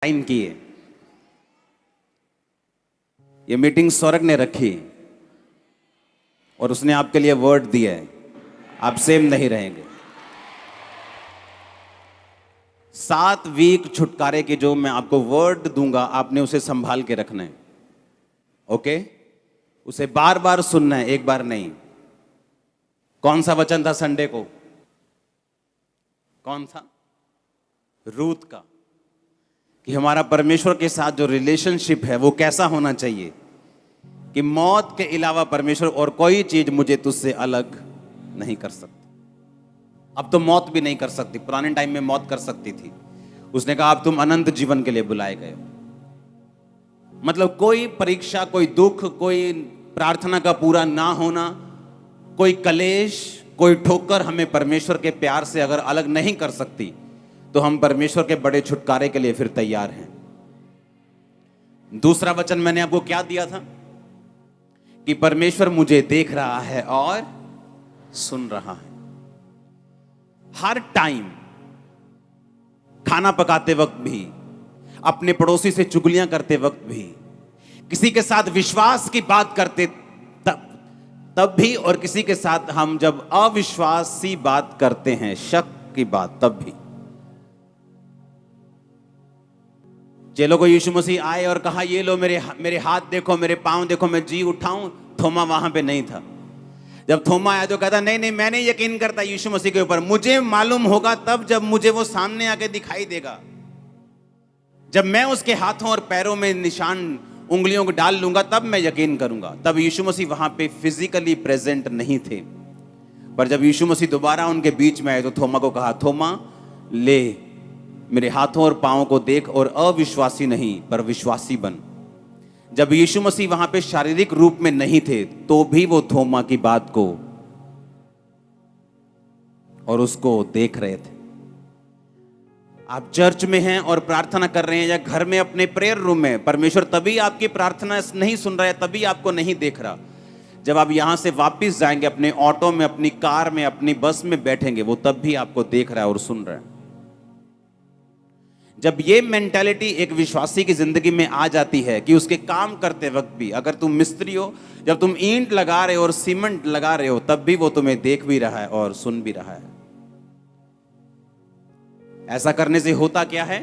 Time की है। ये मीटिंग सौरभ ने रखी और उसने आपके लिए वर्ड दिया है, आप सेम नहीं रहेंगे। 7 वीक छुटकारे के जो मैं आपको वर्ड दूंगा, आपने उसे संभाल के रखना है। ओके, उसे बार बार सुनना है, एक बार नहीं। कौन सा वचन था संडे को? कौन सा? रूत का, कि हमारा परमेश्वर के साथ जो रिलेशनशिप है वो कैसा होना चाहिए कि मौत के अलावा परमेश्वर और कोई चीज मुझे तुझसे अलग नहीं कर सकती। अब तो मौत भी नहीं कर सकती, पुराने टाइम में मौत कर सकती थी। उसने कहा अब तुम अनंत जीवन के लिए बुलाए गए हो। मतलब कोई परीक्षा, कोई दुख, कोई प्रार्थना का पूरा ना होना, कोई कलेश, कोई ठोकर हमें परमेश्वर के प्यार से अगर अलग नहीं कर सकती, तो हम परमेश्वर के बड़े छुटकारे के लिए फिर तैयार हैं। दूसरा वचन मैंने आपको क्या दिया था कि परमेश्वर मुझे देख रहा है और सुन रहा है। हर टाइम, खाना पकाते वक्त भी, अपने पड़ोसी से चुगलियां करते वक्त भी, किसी के साथ विश्वास की बात करते तब भी, और किसी के साथ हम जब अविश्वासी बात करते हैं, शक की बात, तब भी। चेलों को यीशु मसीह आए और कहा ये लो मेरे हाथ देखो, मेरे पांव देखो, मैं जी उठाऊं। थोमा वहां पे नहीं था। जब थोमा आया तो कहता नहीं नहीं, मैं नहीं यकीन करता यीशु मसीह के ऊपर, मुझे मालूम होगा तब जब मुझे वो सामने आके दिखाई देगा, जब मैं उसके हाथों और पैरों में निशान उंगलियों को डाल लूंगा, तब मैं यकीन करूंगा। तब यीशु मसीह वहां पे फिजिकली प्रेजेंट नहीं थे, पर जब यीशु मसीह दोबारा उनके बीच में आए तो थोमा को कहा, थोमा ले मेरे हाथों और पांवों को देख और अविश्वासी नहीं पर विश्वासी बन। जब यीशु मसीह वहां पे शारीरिक रूप में नहीं थे तो भी वो थोमा की बात को और उसको देख रहे थे। आप चर्च में हैं और प्रार्थना कर रहे हैं, या घर में अपने प्रेयर रूम में, परमेश्वर तभी आपकी प्रार्थना नहीं सुन रहा है, तभी आपको नहीं देख रहा। जब आप यहां से वापस जाएंगे, अपने ऑटो में, अपनी कार में, अपनी बस में बैठेंगे, वो तब भी आपको देख रहा है और सुन रहा है। जब ये मेंटालिटी एक विश्वासी की जिंदगी में आ जाती है कि उसके काम करते वक्त भी, अगर तुम मिस्त्री हो, जब तुम ईंट लगा रहे हो और सीमेंट लगा रहे हो, तब भी वो तुम्हें देख भी रहा है और सुन भी रहा है। ऐसा करने से होता क्या है?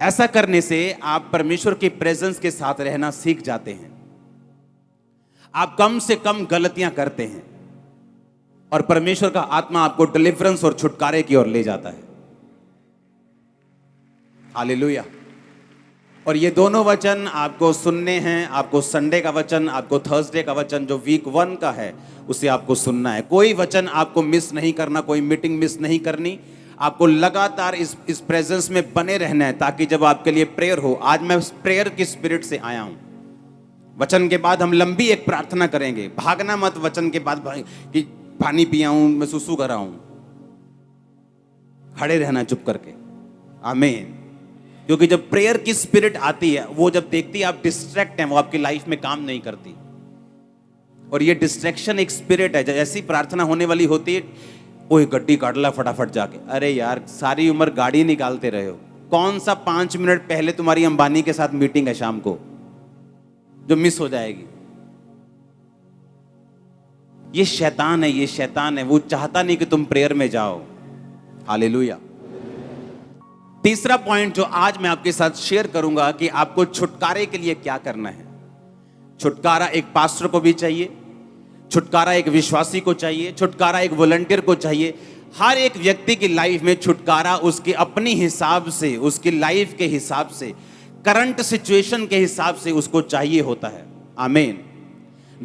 ऐसा करने से आप परमेश्वर की प्रेजेंस के साथ रहना सीख जाते हैं। आप कम से कम गलतियां करते हैं और परमेश्वर का आत्मा आपको डिलीवरेंस और छुटकारे की ओर ले जाता है। हालेलुया। और ये दोनों वचन आपको सुनने हैं। आपको संडे का वचन, आपको थर्सडे का वचन जो वीक 1 का है, उसे आपको सुनना है। कोई वचन आपको मिस नहीं करना, कोई मीटिंग मिस नहीं करनी। आपको लगातार इस प्रेजेंस में बने रहना है, ताकि जब आपके लिए प्रेयर हो। आज मैं प्रेयर की स्पिरिट से आया हूं। वचन के बाद हम लंबी एक प्रार्थना करेंगे। भागना मत वचन के बाद कि पानी पिया हूं, मैं सुसु कर रहा हूं। खड़े रहना चुप करके। आमीन। क्योंकि जब प्रेयर की स्पिरिट आती है, वो जब देखती है आप डिस्ट्रैक्ट हैं, वो आपकी लाइफ में काम नहीं करती। और ये डिस्ट्रैक्शन एक स्पिरिट है। जैसी प्रार्थना होने वाली होती है, ओए गड्डी काट ला फटाफट जाके। अरे यार, सारी उम्र गाड़ी निकालते रहे हो। कौन सा 5 मिनट पहले तुम्हारी अंबानी के साथ मीटिंग है शाम को, जो मिस हो जाएगी? ये शैतान है, ये शैतान है। वो चाहता नहीं कि तुम प्रेयर में जाओ। हालेलुया। तीसरा पॉइंट जो आज मैं आपके साथ शेयर करूंगा कि आपको छुटकारे के लिए क्या करना है। छुटकारा एक पास्टर को भी चाहिए, छुटकारा एक विश्वासी को चाहिए, छुटकारा एक वॉलंटियर को चाहिए। हर एक व्यक्ति की लाइफ में छुटकारा उसके अपनी हिसाब से, उसकी लाइफ के हिसाब से, करंट सिचुएशन के हिसाब से उसको चाहिए होता है। आमीन।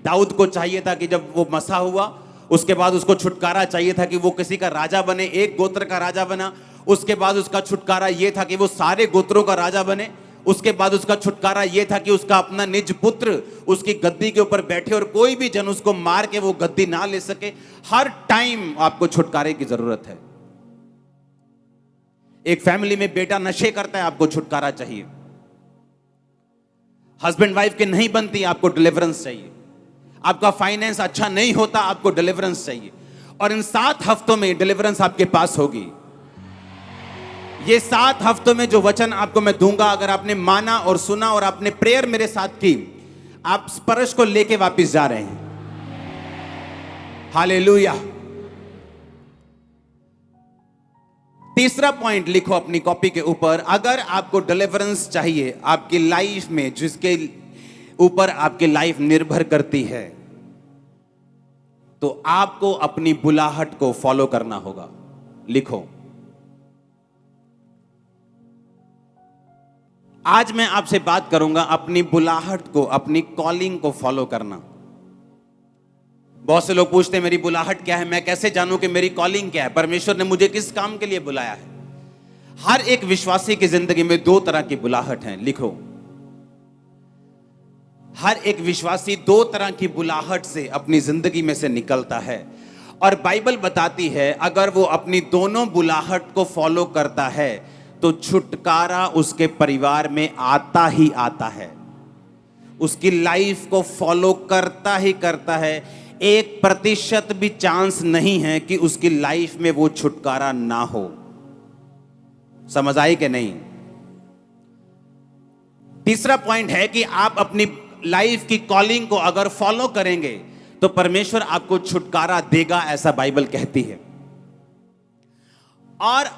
दाऊद को चाहिए था कि जब वो मसा हुआ, उसके बाद उसको छुटकारा चाहिए था कि वो किसी का राजा बने, एक गोत्र का राजा बना। उसके बाद उसका छुटकारा यह था कि वो सारे गोत्रों का राजा बने। उसके बाद उसका छुटकारा यह था कि उसका अपना निज पुत्र उसकी गद्दी के ऊपर बैठे और कोई भी जन उसको मार के वो गद्दी ना ले सके। हर टाइम आपको छुटकारे की जरूरत है। एक फैमिली में बेटा नशे करता है, आपको छुटकारा चाहिए। हस्बैंड वाइफ के नहीं बनती, आपको डिलीवरेंस चाहिए। आपका फाइनेंस अच्छा नहीं होता, आपको डिलीवरेंस चाहिए। और इन 7 हफ्तों में डिलीवरेंस आपके पास होगी। ये 7 हफ्तों में जो वचन आपको मैं दूंगा, अगर आपने माना और सुना और आपने प्रेयर मेरे साथ की, आप स्पर्श को लेके वापस जा रहे हैं। हालेलुया। तीसरा पॉइंट लिखो अपनी कॉपी के ऊपर, अगर आपको डिलीवरेंस चाहिए आपकी लाइफ में, जिसके ऊपर आपकी लाइफ निर्भर करती है, तो आपको अपनी बुलाहट को फॉलो करना होगा। लिखो, आज मैं आपसे बात करूंगा अपनी बुलाहट को, अपनी कॉलिंग को फॉलो करना। बहुत से लोग पूछते हैं मेरी बुलाहट क्या है, मैं कैसे जानूं कि मेरी कॉलिंग क्या है, परमेश्वर ने मुझे किस काम के लिए बुलाया है। हर एक विश्वासी की जिंदगी में 2 तरह की बुलाहट है। लिखो, हर एक विश्वासी 2 तरह की बुलाहट से अपनी जिंदगी में से निकलता है, और बाइबल बताती है अगर वो अपनी दोनों बुलाहट को फॉलो करता है तो छुटकारा उसके परिवार में आता ही आता है। उसकी लाइफ को फॉलो करता ही करता है। 1% भी चांस नहीं है कि उसकी लाइफ में वो छुटकारा ना हो। समझ आई कि नहीं? तीसरा पॉइंट है कि आप अपनी लाइफ की कॉलिंग को अगर फॉलो करेंगे तो परमेश्वर आपको छुटकारा देगा, ऐसा बाइबल कहती है। और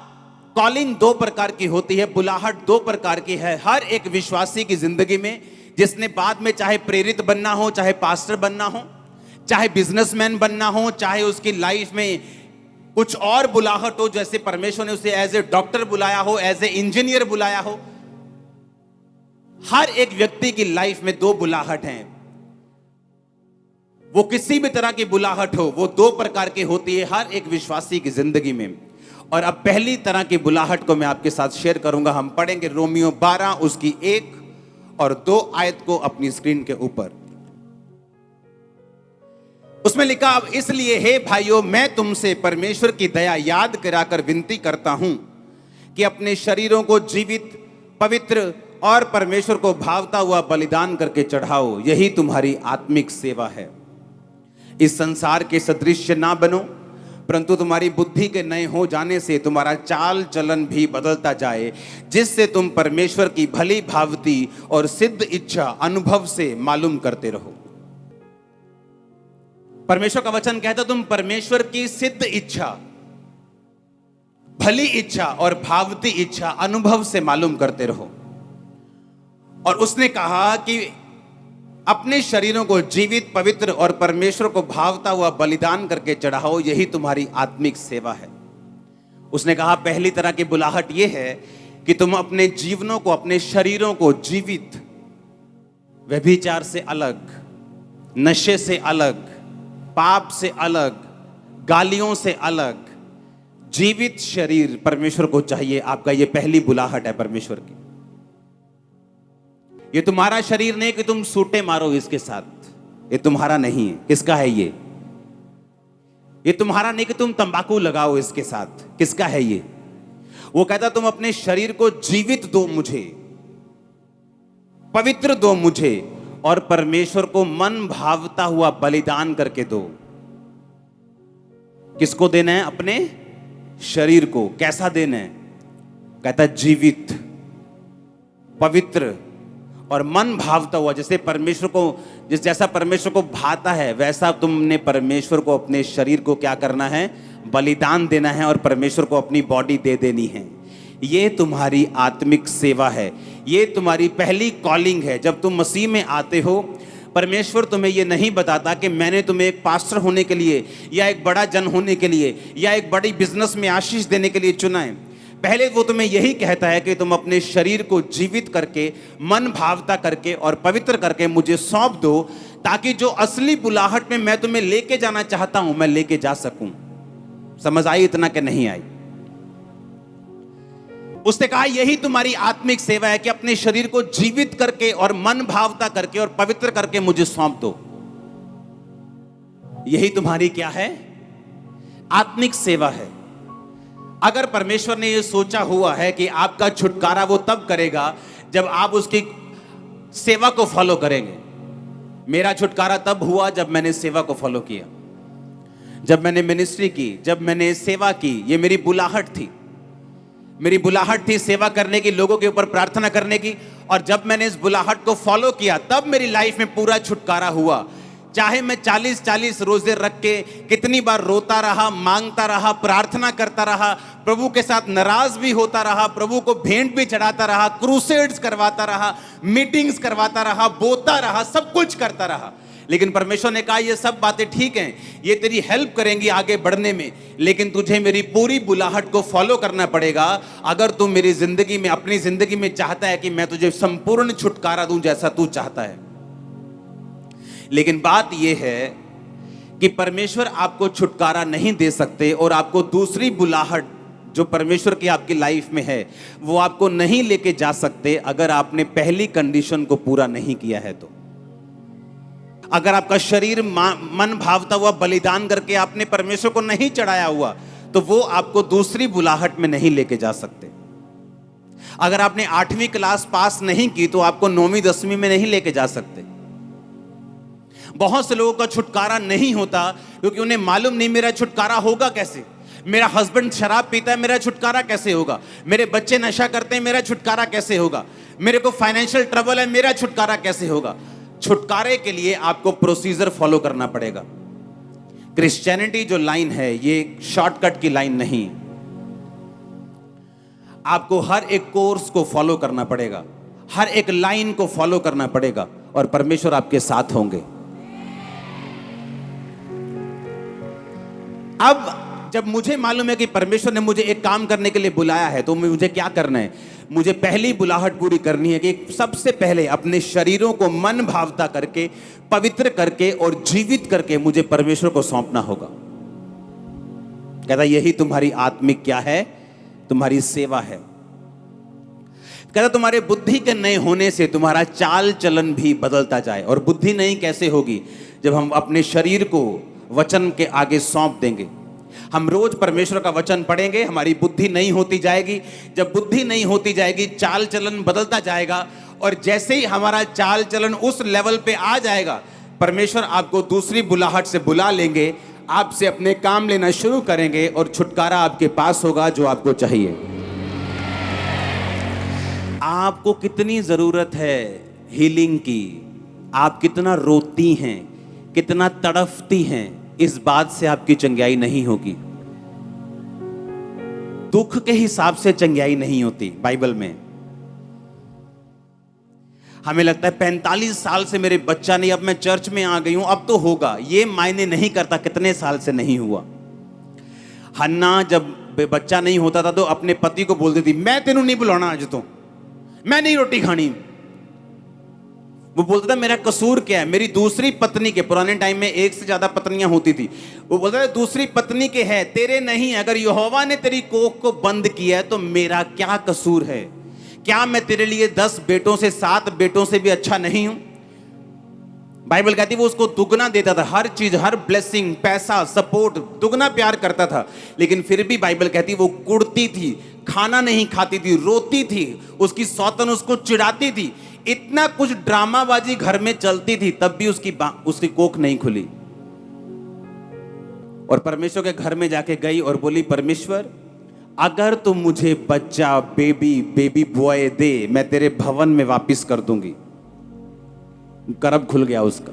कॉलिंग 2 प्रकार की होती है, बुलाहट 2 प्रकार की है हर एक विश्वासी की जिंदगी में, जिसने बाद में चाहे प्रेरित बनना हो, चाहे पास्टर बनना हो, चाहे बिजनेसमैन बनना हो, चाहे उसकी लाइफ में कुछ और बुलाहट हो, जैसे परमेश्वर ने उसे एज ए डॉक्टर बुलाया हो, एज ए इंजीनियर बुलाया हो। हर एक व्यक्ति की लाइफ में 2 बुलाहट हैं। वो किसी भी तरह की बुलाहट हो, वो 2 प्रकार की होती है हर एक विश्वासी की जिंदगी में। और अब पहली तरह की बुलाहट को मैं आपके साथ शेयर करूंगा। हम पढ़ेंगे रोमियो 12 उसकी 1 और 2 आयत को अपनी स्क्रीन के ऊपर। उसमें लिखा, अब इसलिए हे भाइयों, मैं तुमसे परमेश्वर की दया याद कराकर विनती करता हूं कि अपने शरीरों को जीवित, पवित्र और परमेश्वर को भावता हुआ बलिदान करके चढ़ाओ, यही तुम्हारी आत्मिक सेवा है। इस संसार के सदृश्य ना बनो, परंतु तुम्हारी बुद्धि के नए हो जाने से तुम्हारा चाल चलन भी बदलता जाए, जिससे तुम परमेश्वर की भली भावती और सिद्ध इच्छा अनुभव से मालूम करते रहो। परमेश्वर का वचन कहता, तुम परमेश्वर की सिद्ध इच्छा, भली इच्छा और भावती इच्छा अनुभव से मालूम करते रहो। और उसने कहा कि अपने शरीरों को जीवित, पवित्र और परमेश्वर को भावता हुआ बलिदान करके चढ़ाओ, यही तुम्हारी आत्मिक सेवा है। उसने कहा पहली तरह की बुलाहट यह है कि तुम अपने जीवनों को, अपने शरीरों को जीवित, व्यभिचार से अलग, नशे से अलग, पाप से अलग, गालियों से अलग, जीवित शरीर परमेश्वर को चाहिए। आपका ये पहली बुलाहट है परमेश्वर की। ये तुम्हारा शरीर नहीं कि तुम सूटे मारो इसके साथ, ये तुम्हारा नहीं है। किसका है ये? ये तुम्हारा नहीं कि तुम तंबाकू लगाओ इसके साथ। किसका है ये? वो कहता तुम अपने शरीर को जीवित दो मुझे, पवित्र दो मुझे, और परमेश्वर को मन भावता हुआ बलिदान करके दो। किसको देना है? अपने शरीर को। कैसा देना है? कहता जीवित, पवित्र और मन भावता हुआ। जैसे परमेश्वर को, जैसा परमेश्वर को भाता है, वैसा तुमने परमेश्वर को अपने शरीर को क्या करना है? बलिदान देना है, और परमेश्वर को अपनी बॉडी दे देनी है। ये तुम्हारी आत्मिक सेवा है, ये तुम्हारी पहली कॉलिंग है। जब तुम मसीह में आते हो, परमेश्वर तुम्हें ये नहीं बताता कि मैंने तुम्हें एक पास्टर होने के लिए, या एक बड़ा जन होने के लिए, या एक बड़ी बिजनेस में आशीष देने के लिए चुना है। पहले वो तुम्हें यही कहता है कि तुम अपने शरीर को जीवित करके, मन भावता करके और पवित्र करके मुझे सौंप दो, ताकि जो असली बुलाहट में मैं तुम्हें लेके जाना चाहता हूं, मैं लेके जा सकूं। समझ आई इतना कि नहीं आई? उसने कहा यही तुम्हारी आत्मिक सेवा है कि अपने शरीर को जीवित करके और मन भावता करके और पवित्र करके मुझे सौंप दो। यही तुम्हारी क्या है? आत्मिक सेवा है। अगर परमेश्वर ने यह सोचा हुआ है कि आपका छुटकारा वो तब करेगा जब आप उसकी सेवा को फॉलो करेंगे। मेरा छुटकारा तब हुआ जब मैंने सेवा को फॉलो किया, जब मैंने मिनिस्ट्री की, जब मैंने सेवा की। ये मेरी बुलाहट थी। मेरी बुलाहट थी सेवा करने की, लोगों के ऊपर प्रार्थना करने की, और जब मैंने इस बुलाहट को फॉलो किया तब मेरी लाइफ में पूरा छुटकारा हुआ। चाहे मैं 40-40 रोजे रख के कितनी बार रोता रहा, मांगता रहा, प्रार्थना करता रहा, प्रभु के साथ नाराज भी होता रहा, प्रभु को भेंट भी चढ़ाता रहा, क्रूसेड्स करवाता रहा, मीटिंग्स करवाता रहा, बोता रहा, सब कुछ करता रहा, लेकिन परमेश्वर ने कहा ये सब बातें ठीक हैं, ये तेरी हेल्प करेंगी आगे बढ़ने में, लेकिन तुझे मेरी पूरी बुलाहट को फॉलो करना पड़ेगा अगर तू मेरी जिंदगी में, अपनी जिंदगी में चाहता है कि मैं तुझे संपूर्ण छुटकारा दूं जैसा तू चाहता है। लेकिन बात यह है कि परमेश्वर आपको छुटकारा नहीं दे सकते और आपको दूसरी बुलाहट जो परमेश्वर की आपकी लाइफ में है वो आपको नहीं लेके जा सकते अगर आपने पहली कंडीशन को पूरा नहीं किया है। तो अगर आपका शरीर मन भावता हुआ बलिदान करके आपने परमेश्वर को नहीं चढ़ाया हुआ तो वो आपको दूसरी बुलाहट में नहीं लेके जा सकते। अगर आपने 8वीं क्लास पास नहीं की तो आपको 9वीं 10वीं में नहीं लेके जा सकते। बहुत से लोगों का छुटकारा नहीं होता क्योंकि उन्हें मालूम नहीं मेरा छुटकारा होगा कैसे, मेरा हस्बैंड शराब पीता है मेरा छुटकारा कैसे होगा, मेरे बच्चे नशा करते हैं मेरा छुटकारा कैसे होगा, मेरे को फाइनेंशियल ट्रबल है मेरा छुटकारा कैसे होगा। छुटकारे के लिए आपको प्रोसीजर फॉलो करना पड़ेगा। क्रिश्चियनिटी जो लाइन है ये शॉर्टकट की लाइन नहीं, आपको हर एक कोर्स को फॉलो करना पड़ेगा, हर एक लाइन को फॉलो करना पड़ेगा और परमेश्वर आपके साथ होंगे। अब जब मुझे मालूम है कि परमेश्वर ने मुझे एक काम करने के लिए बुलाया है तो मुझे क्या करना है, मुझे पहली बुलाहट पूरी करनी है कि सबसे पहले अपने शरीरों को मन भावता करके, पवित्र करके और जीवित करके मुझे परमेश्वर को सौंपना होगा। कहता यही तुम्हारी आत्मिक क्या है, तुम्हारी सेवा है। कहता तुम्हारे बुद्धि के नए होने से तुम्हारा चाल चलन भी बदलता जाए। और बुद्धि नई कैसे होगी, जब हम अपने शरीर को वचन के आगे सौंप देंगे। हम रोज परमेश्वर का वचन पढ़ेंगे, हमारी बुद्धि नई होती जाएगी। जब बुद्धि नई होती जाएगी चाल चलन बदलता जाएगा, और जैसे ही हमारा चाल चलन उस लेवल पे आ जाएगा परमेश्वर आपको दूसरी बुलाहट से बुला लेंगे, आपसे अपने काम लेना शुरू करेंगे और छुटकारा आपके पास होगा जो आपको चाहिए। आपको कितनी जरूरत है हीलिंग की, आप कितना रोती हैं, कितना तड़फती हैं, इस बात से आपकी चंगाई नहीं होगी। दुख के हिसाब से चंगाई नहीं होती। बाइबल में हमें लगता है 45 साल से मेरे बच्चा नहीं, अब मैं चर्च में आ गई हूं अब तो होगा, ये मायने नहीं करता कितने साल से नहीं हुआ। हन्ना जब बच्चा नहीं होता था तो अपने पति को बोलती थी मैं तेनू नहीं बुलाना, आज तो मैं नहीं रोटी खानी। वो बोलता था मेरा कसूर क्या है, मेरी दूसरी पत्नी के, पुराने टाइम में एक से ज्यादा पत्नियां होती थी, वो बोलता था दूसरी पत्नी के है तेरे नहीं। अगर यहोवा ने तेरी कोख को बंद किया है तो मेरा क्या कसूर है, क्या मैं तेरे लिए 10 बेटों से 7 बेटों से भी अच्छा नहीं हूं। बाइबल कहती वो उसको दुगना देता था, हर चीज, हर ब्लेसिंग, पैसा, सपोर्ट, दुगना प्यार करता था, लेकिन फिर भी बाइबल कहती वो कुड़ती थी, खाना नहीं खाती थी, रोती थी, उसकी सौतन उसको चिढ़ाती थी, इतना कुछ ड्रामाबाजी घर में चलती थी, तब भी उसकी कोख नहीं खुली। और परमेश्वर के घर में जाके गई और बोली परमेश्वर अगर तुम मुझे बच्चा, बेबी बॉय दे, मैं तेरे भवन में वापिस कर दूंगी। गर्भ खुल गया उसका।